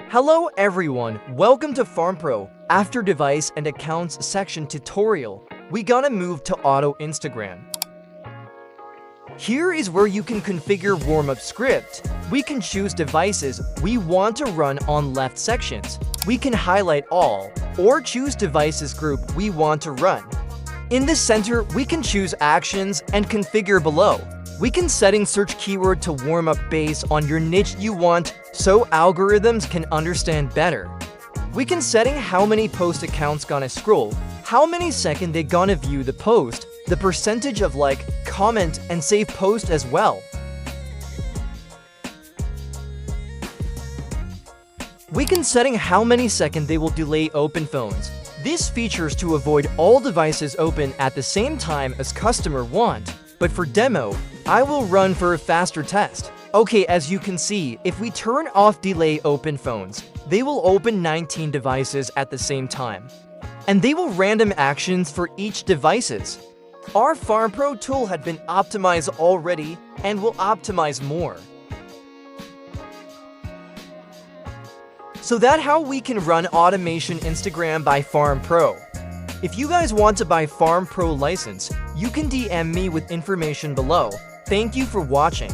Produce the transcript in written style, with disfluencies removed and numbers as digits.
Hello everyone, welcome to FarmPro. After device and accounts section tutorial, we gonna move to auto Instagram. Here is where you can configure warm-up script. We can choose devices we want to run on left sections. We can highlight all, or choose devices group we want to run. In the center, we can choose actions and configure below. We can setting search keyword to warm up based on your niche you want so algorithms can understand better. We can setting how many post accounts gonna scroll, how many seconds they gonna view the post, the percentage of like, comment, and save post as well. We can setting how many seconds they will delay open phones. This features to avoid all devices open at the same time as customer want. But for demo, I will run for a faster test. Okay, as you can see, if we turn off delay open phones, they will open 19 devices at the same time. And they will random actions for each devices. Our FarmPro tool had been optimized already and will optimize more. So that's how we can run automation Instagram by FarmPro. If you guys want to buy FarmPro license, you can DM me with information below. Thank you for watching.